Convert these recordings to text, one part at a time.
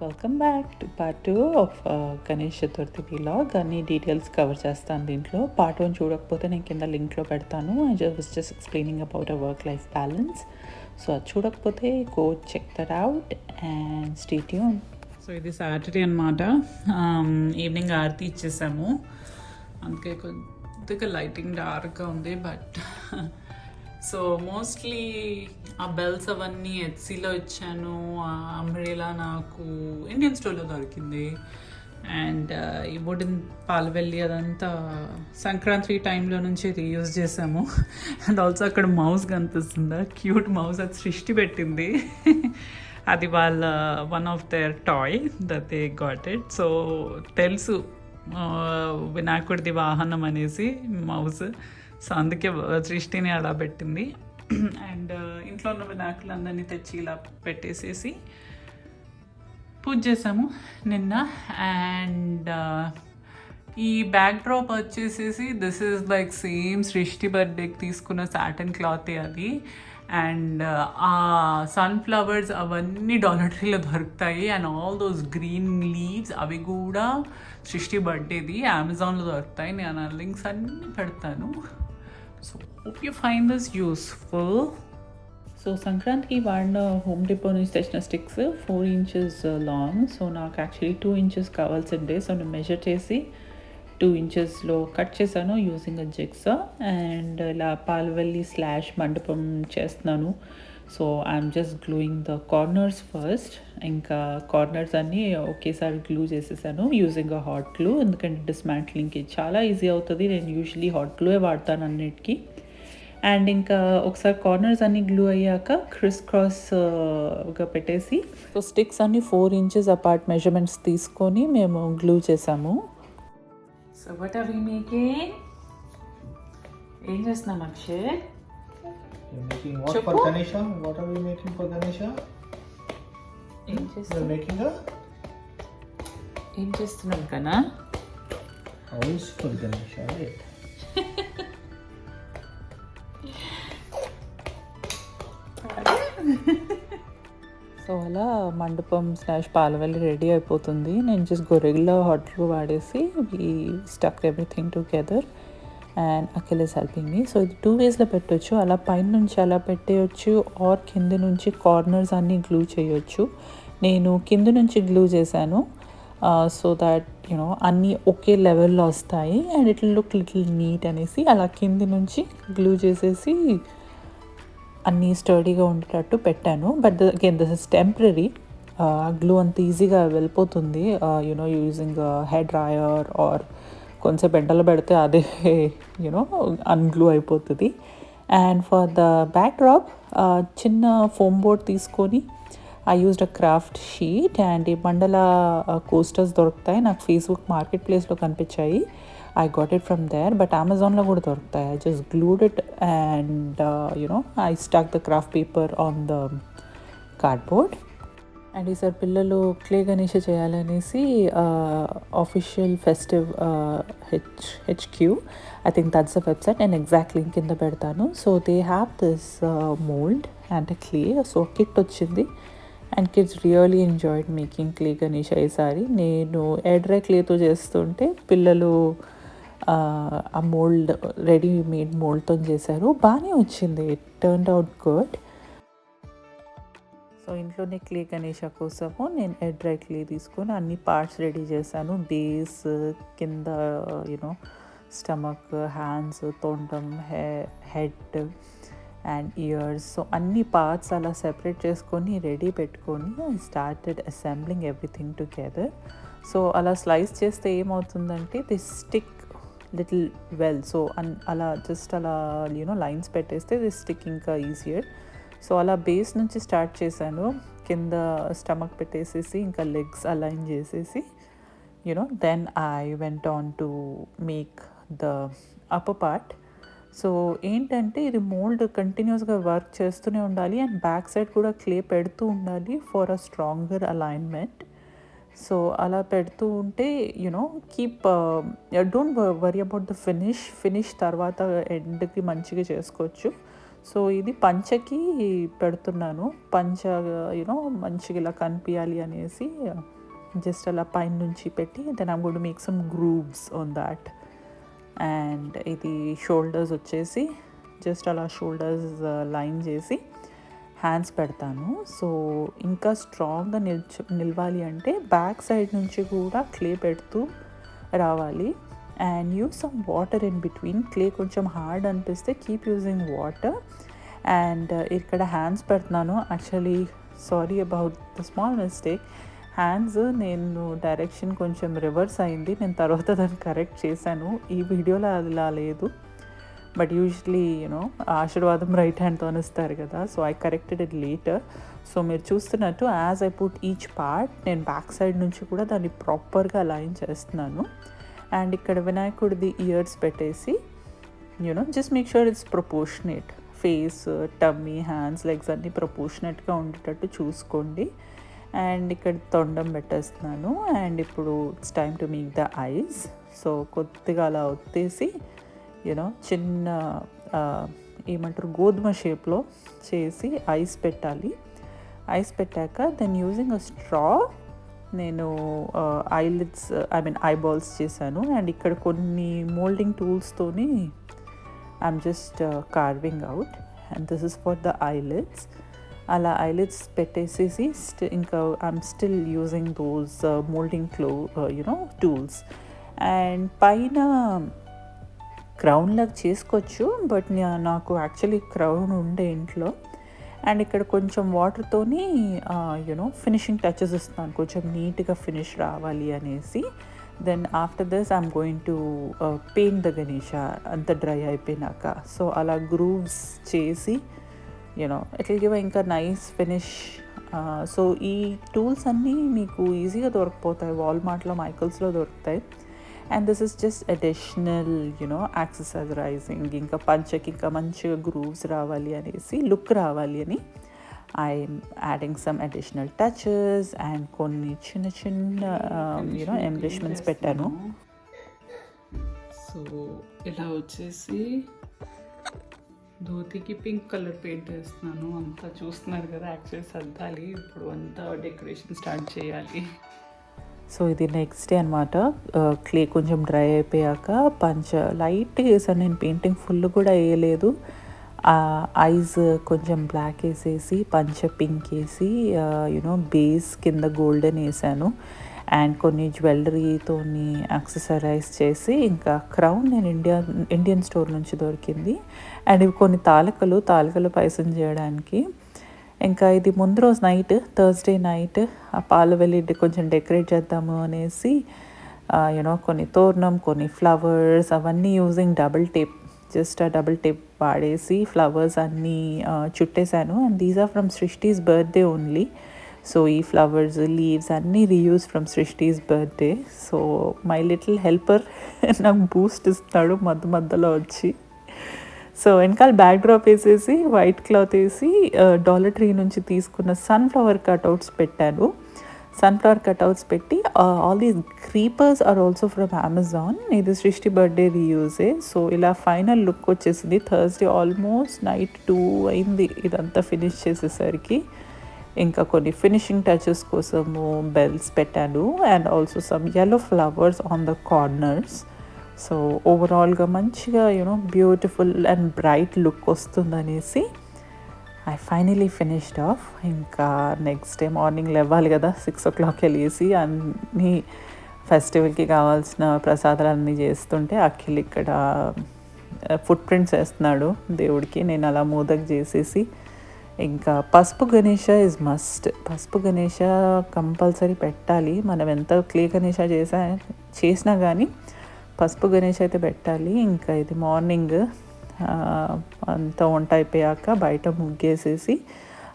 Welcome back to part 2 of Ganesh Chaturthi vlog. అన్ని details cover చేస్తాను దీంట్లో. పార్ట్ 1 చూడకపోతే నేను కింద లింక్లో పెడతాను. I just explaining about a work life balance. So అది చూడకపోతే go check that out and stay tune. So ఇది సాటర్డే అనమాట. ఈవినింగ్ ఆరతి ఇచ్చేసాము, అందుకే కొద్దిగా లైటింగ్ డార్క్గా ఉంది. బట్ సో మోస్ట్లీ ఆ బెల్స్ అవన్నీ హెచ్సిలో ఇచ్చాను. ఆ అంబ్రెలా నాకు ఇండియన్ స్టోర్లో దొరికింది. అండ్ ఈ వుడెన్ పాలవెల్లి అదంతా సంక్రాంతి టైంలో నుంచి రీయూజ్ చేసాము. అండ్ ఆల్సో అక్కడ మౌస్ కనిపిస్తుందా, క్యూట్ మౌస్, అది సృష్టి పెట్టింది. అది వాళ్ళ one of their toy that they got it. So తెలుసు వినాయకుడిది వాహనం అనేసి మౌస్. సో అందుకే సృష్టిని అలా పెట్టింది. అండ్ ఇంట్లో ఉన్న వినాయకులందరినీ తెచ్చి ఇలా పెట్టేసేసి పూజ చేసాము నిన్న. అండ్ ఈ బ్యాక్ డ్రాప్ వచ్చేసేసి దిస్ ఈజ్ లైక్ సేమ్ సృష్టి బర్త్డేకి తీసుకున్న సాటన్ క్లాతే అది. అండ్ ఆ సన్ఫ్లవర్స్ అవన్నీ డాలర్ ట్రీలో దొరుకుతాయి. And all those green leaves అవి కూడా సృష్టి బర్త్డేది అమెజాన్లో దొరుకుతాయి. నేను ఆ లింక్స్ అన్నీ పెడతాను. So hope you find this useful. So సంక్రాంతికి వాడిన హోమ్ డిపో నుంచి తెచ్చిన స్టిక్స్ 4 inches లాంగ్. సో నాకు యాక్చువల్లీ 2 inches కావాల్సిందే. సో నేను మెజర్ చేసి 2 inchesలో కట్ చేశాను యూజింగ్ అ జిగ్సా. అండ్ ఇలా పాలవెల్లి / మండపం చేస్తున్నాను. So I'm just gluing the corners first. ఇంకా కార్నర్స్ అన్నీ ఒకేసారి గ్లూ చేసేసాను యూజింగ్ అ హాట్ గ్లూ, ఎందుకంటే డిస్మాంట్లింగ్కి చాలా ఈజీ అవుతుంది. నేను యూజువలీ హాట్ గ్లూయే వాడతాను అన్నిటికీ. అండ్ ఇంకా ఒకసారి కార్నర్స్ అన్నీ గ్లూ అయ్యాక క్రిస్ క్రాస్గా పెట్టేసి సో స్టిక్స్ అన్నీ 4 inches అపార్ట్ మెజర్మెంట్స్ తీసుకొని మేము గ్లూ చేసాము. So what are we making? ఏం చేస్తున్నాం Akshay? You're making what for Ganesha? What are we making for Ganesha? You're making ఏం చేస్తున్నాం కన్నా? house for Ganesha, right? So అలా మండపం / పాలవెల్లి రెడీ అయిపోతుంది. నేను జస్ట్ రెగ్యులర్ హాట్ గ్లూ వాడేసి we stuck everything together. And Akhil is helping me. So ఇది 2 waysలో పెట్టవచ్చు. అలా పైన నుంచి అలా పెట్టేయచ్చు, ఆర్ కింద నుంచి కార్నర్స్ అన్నీ గ్లూ చేయొచ్చు. నేను కింద నుంచి గ్లూ చేశాను సో దాట్ యూనో అన్నీ ఒకే లెవెల్లో వస్తాయి and it will look little neat అనేసి అలా కింద నుంచి గ్లూ చేసేసి అన్నీ స్టడీగా ఉండేటట్టు పెట్టాను. But again this is temporary. Glue అంత ఈజీగా వెళ్ళిపోతుంది you know using hair dryer or కొంచెం ఎండలో పెడితే అదే యూనో అన్గ్లూ అయిపోతుంది. And for the backdrop చిన్న ఫోమ్ బోర్డ్ తీసుకొని I used a craft sheet. And ఈ మండల కోస్టర్స్ దొరుకుతాయి, నాకు ఫేస్బుక్ మార్కెట్ ప్లేస్లో కనిపించాయి. I got it from there, but Amazonలో కూడా దొరుకుతాయి. I just glued it and I stuck the craft paper on the cardboard. And ఈసారి పిల్లలు క్లే గణేష చేయాలనేసి official festive HQ, I think that's the website. నేను exact link కింద పెడతాను. So they have this mould and clay. So kit వచ్చింది and kids really enjoyed making clay Ganesha. ఈసారి నేను air dry క్లేతో చేస్తుంటే పిల్లలు ఆ మోల్డ్ రెడీమేడ్ మోల్డ్తో చేశారు. బాగానే వచ్చింది, it turned out good. So ఇంట్లోనే క్లే గణేష కోసము నేను ఎయిర్ డ్రై క్లే తీసుకొని అన్ని పార్ట్స్ రెడీ చేశాను. బేస్, కింద యూనో స్టమక్, హ్యాండ్స్, తొండం, హెడ్ అండ్ ఇయర్స్. సో అన్ని పార్ట్స్ అలా సెపరేట్ చేసుకొని రెడీ పెట్టుకొని I started assembling everything together. So అలా స్లైస్ చేస్తే ఏమవుతుందంటే the stick little well. So అలా జస్ట్ అలా యూనో లైన్స్ పెట్టేస్తే ది స్టిక్ ఇంకా ఈజియర్. సో అలా బేస్ నుంచి స్టార్ట్ చేశాను. కింద స్టమక్ పెట్టేసేసి ఇంకా లెగ్స్ అలైన్ చేసేసి then I went on to make the upper part. So ఏంటంటే ఇది మోల్డ్ కంటిన్యూస్గా వర్క్ చేస్తూనే ఉండాలి అండ్ బ్యాక్ సైడ్ కూడా క్లే పెడుతూ ఉండాలి for a stronger alignment. So అలా పెడుతూ ఉంటే keep don't worry about the finish తర్వాత ఎండ్కి మంచిగా చేసుకోవచ్చు. సో ఇది పంచకి పెడుతున్నాను. పంచ యూనో మంచిగా ఇలా కనిపించాలి అనేసి జస్ట్ అలా పైన నుంచి పెట్టి then I'm going to make some grooves on that. And ఇది షోల్డర్స్ వచ్చేసి జస్ట్ అలా షోల్డర్స్ లైన్ చేసి హ్యాండ్స్ పెడతాను. సో ఇంకా స్ట్రాంగ్గా నిలవాలి అంటే బ్యాక్ సైడ్ నుంచి కూడా క్లే పెడుతూ రావాలి. And use some water in between. Clay కొంచెం హార్డ్ అనిపిస్తే కీప్ యూజింగ్ వాటర్. అండ్ ఇక్కడ హ్యాండ్స్ పెడుతున్నాను. Actually sorry about the small mistake. Hands నేను డైరెక్షన్ కొంచెం రివర్స్ అయింది. నేను తర్వాత దాన్ని కరెక్ట్ చేశాను. ఈ వీడియోలో అది ఇలా లేదు. బట్ యూజువలీ యూనో ఆశీర్వాదం రైట్ హ్యాండ్తో ఇస్తారు కదా. So I corrected it later. So మీరు చూస్తున్నట్టు as I put each part నేను బ్యాక్ సైడ్ నుంచి కూడా దాన్ని ప్రాపర్గా అలైన్ చేస్తున్నాను. అండ్ ఇక్కడ వినాయకుడిది ఇయర్స్ పెట్టేసి you know just make sure it's proportionate. Face, tummy, hands, legs అన్నీ ప్రపోర్షనేట్గా ఉండేటట్టు చూసుకోండి. అండ్ ఇక్కడ తొండం పెట్టేస్తున్నాను. అండ్ ఇప్పుడు it's time to make the ice. So కొద్దిగా అలా ఒత్తేసి యూనో చిన్న ఏమంటారు గోధుమ షేప్లో చేసి ఐస్ పెట్టాలి. ఐస్ పెట్టాక దెన్ యూజింగ్ అ స్ట్రా నేను ఐలిడ్స్ ఐబాల్స్ చేశాను. అండ్ ఇక్కడ కొన్ని మోల్డింగ్ టూల్స్తోని I'm just carving out. And this is for the eyelids. అలా ఐలిడ్స్ పెట్టేసేసి ఇంకా I'm still using those moulding you know tools. And పైన క్రౌన్ లాగా చేసుకోవచ్చు. బట్ నాకు యాక్చువల్లీ క్రౌన్ ఉండే ఇంట్లో. అండ్ ఇక్కడ కొంచెం వాటర్తోని యూనో ఫినిషింగ్ టచెస్ ఇస్తున్నాను, కొంచెం నీట్గా ఫినిష్ రావాలి అనేసి. Then after this I'm going to paint the Ganesha అంత డ్రై అయిపోయినాక. సో అలా గ్రూవ్స్ చేసి యూనో ఇట్ విల్ గివ్ ఇంకా నైస్ ఫినిష్. సో ఈ టూల్స్ అన్నీ మీకు ఈజీగా దొరికిపోతాయి. వాల్మార్ట్లో, మైకల్స్లో దొరుకుతాయి. And this is just additional you know accessorising. ఇంకా పంచకి ఇంకా మంచిగా గ్రూవ్స్ రావాలి అనేసి, లుక్ రావాలి అని I'm adding some additional touches and కొన్ని చిన్న చిన్న యూనో ఎంబ్లిష్మెంట్స్ పెట్టాను. సో ఇలా వచ్చేసి ధోతికి పింక్ కలర్ పెయింట్ వేస్తున్నాను. అంతా చూస్తున్నారు కదా, యాక్చువల్లీ సర్దాలి. ఇప్పుడు అంతా డెకరేషన్ స్టార్ట్ చేయాలి. సో ఇది నెక్స్ట్ డే అనమాట. క్లే కొంచెం డ్రై అయిపోయాక పంచ లైట్గా వేసాను నేను. పెయింటింగ్ ఫుల్ కూడా వేయలేదు. ఐస్ కొంచెం బ్లాక్ వేసేసి పంచ పింక్ వేసి యూనో బేస్ కింద గోల్డెన్ వేసాను. అండ్ కొన్ని జ్యువెలరీతోని యాక్సెసరైజ్ చేసి ఇంకా క్రౌన్ నేను ఇండియన్ స్టోర్ నుంచి దొరికింది. అండ్ ఇవి కొన్ని తాలకలు పాయసం చేయడానికి. ఇంకా ఇది ముందు రోజు నైట్, థర్స్డే నైట్ ఆ పాలు వెళ్ళి కొంచెం డెకరేట్ చేద్దాము అనేసి యూనో కొన్ని తోరణం, కొన్ని ఫ్లవర్స్ అవన్నీ యూజింగ్ డబుల్ టేప్. జస్ట్ ఆ డబుల్ టేప్ వాడేసి ఫ్లవర్స్ అన్నీ చుట్టేశాను. And these are from Srishti's birthday only. So ఈ ఫ్లవర్స్, లీవ్స్ అన్నీ reuse from Srishti's birthday. So my little helper నాకు బూస్ట్ ఇస్తాడు మధ్యలో వచ్చి. సో వెనకాల బ్యాక్ డ్రాప్ వేసేసి వైట్ క్లాత్ వేసి డాలర్ ట్రీ నుంచి తీసుకున్న సన్ఫ్లవర్ కట్అవుట్స్ పెట్టాను. సన్ఫ్లవర్ కట్అవుట్స్ పెట్టి all these creepers are also from Amazon. ఇది సృష్టి బర్త్డే రీయూజే. సో ఇలా ఫైనల్ లుక్ వచ్చేసింది. థర్స్డే ఆల్మోస్ట్ నైట్ 2 అయింది ఇదంతా ఫినిష్ చేసేసరికి. ఇంకా కొన్ని ఫినిషింగ్ టచెస్ కోసము బెల్స్ పెట్టాను and also some yellow flowers on the corners. So ఓవరాల్గా మంచిగా you know beautiful and bright look వస్తుందనేసి ఐ ఫైనలీ ఫినిష్డ్ ఆఫ్. ఇంకా నెక్స్ట్ డే మార్నింగ్ లేవాలి కదా, 6 o'clock లేసి అన్నీ ఫెస్టివల్కి కావాల్సిన ప్రసాదాలన్నీ చేస్తుంటే అఖిల్ ఇక్కడ ఫుట్ ప్రింట్స్ వేస్తున్నాడు దేవుడికి. నేను అలా మోదక్ చేసేసి ఇంకా పసుపు గణేష ఇస్ మస్ట్. పసుపు గణేష కంపల్సరీ పెట్టాలి. మనం ఎంత క్లే గణేష చేసినా కానీ పసుపు గణేష్ అయితే పెట్టాలి. ఇంకా ఇది మార్నింగ్ అంతా వంట అయిపోయాక బయట ముగ్గేసేసి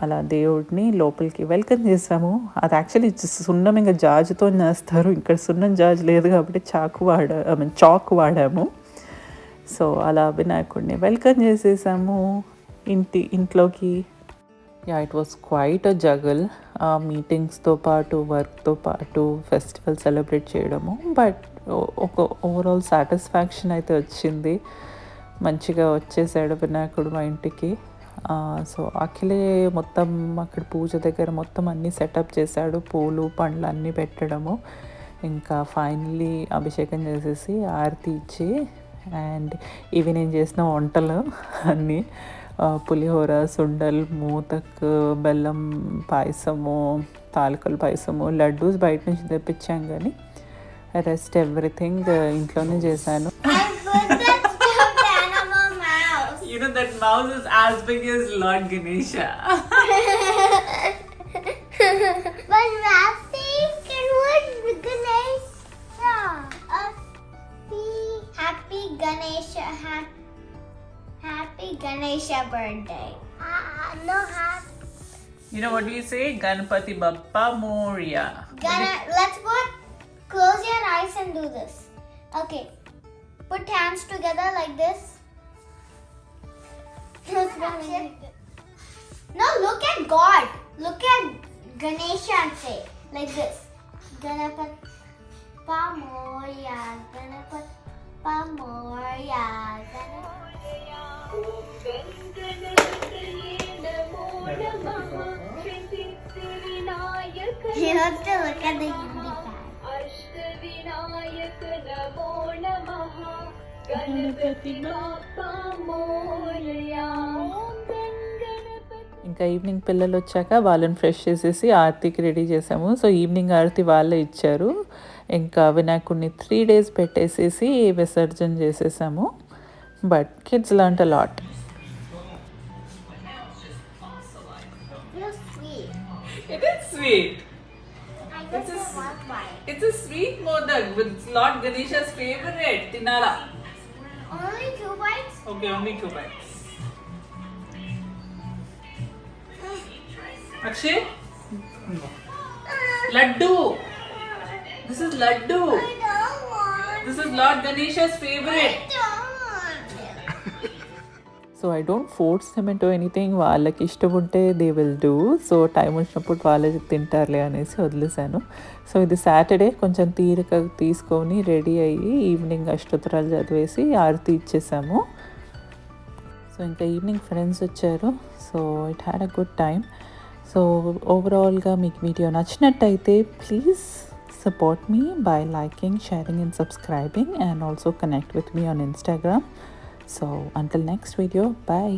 అలా దేవుడిని లోపలికి వెల్కమ్ చేసాము. అది యాక్చువల్లీ సున్నం ఇంకా జాజుతో చేస్తారు. ఇక్కడ సున్నం జాజు లేదు కాబట్టి చాక్ వాడాము. సో అలా వినాయకుడిని వెల్కమ్ చేసేసాము ఇంట్లోకి. Yeah, it was quite a juggle. మీటింగ్స్తో పాటు, వర్క్తో పాటు ఫెస్టివల్ సెలబ్రేట్ చేయడము. బట్ ఒక ఓవరాల్ సాటిస్ఫాక్షన్ అయితే వచ్చింది. మంచిగా వచ్చేసాడు వినాయకుడు మా ఇంటికి. సో అఖిలే మొత్తం అక్కడ పూజ దగ్గర మొత్తం అన్నీ సెటప్ చేశాడు, పూలు పండ్లు అన్నీ పెట్టడము. ఇంకా ఫైనల్లీ అభిషేకం చేసేసి ఆరతి ఇచ్చి, అండ్ ఇవి నేను చేసిన వంటలు అన్నీ పులిహోర, సుండల్, మూతక్, బెల్లం పాయసము, తాలికల పాయసము, లడ్డూస్ బయట నుంచి తెప్పించాం, కానీ రెస్ట్ ఎవ్రీథింగ్ ఇంట్లోనే చేశాను. You know that mouse is as big as Lord Ganesha. But Rafi can win Ganesha. Happy Ganesha. Happy Ganesha birthday. No happy. You know what do you say? Ganpati Bappa Moria. Let's put. Close your eyes and do this. Okay. Put hands together like this. No, look at God. Look at Ganesha and say like this. Ganapati Moria. Ganapati Moria. You have to look at the Hindi part. ఇంకా evening పిల్లలు వచ్చాక వాళ్ళని fresh చేసేసి ఆరతికి ready చేసాము. So evening ఆరతి వాళ్ళే ఇచ్చారు. ఇంకా వినాయకుడిని 3 days పెట్టేసేసి విసర్జన చేసేసాము. But kids learn a lot. Feels sweet. It is sweet. I just want one. It's a sweet modak with Lord Ganesha's favorite, Tinala. Only 2 bites? Okay, only 2 bites. Akshay? Laddu. This is Laddu. I don't want. This is Lord Ganesha's favorite. I don't want. So I don't force them into anything. వాళ్ళకి ఇష్టం ఉంటే they will do. So time వచ్చినప్పుడు వాళ్ళే తింటారులే అనేసి వదిలేశాను. So ఇది Saturday కొంచెం తీరిక తీసుకొని రెడీ అయ్యి ఈవినింగ్ అష్టోత్తరాలు చదివేసి ఆరతి ఇచ్చేసాము. సో ఇంకా ఈవినింగ్ ఫ్రెండ్స్ వచ్చారు. So it had a good time. So ఓవరాల్గా మీకు వీడియో నచ్చినట్టయితే please support me by liking, sharing and subscribing, and also connect with me on Instagram. So until next video, bye.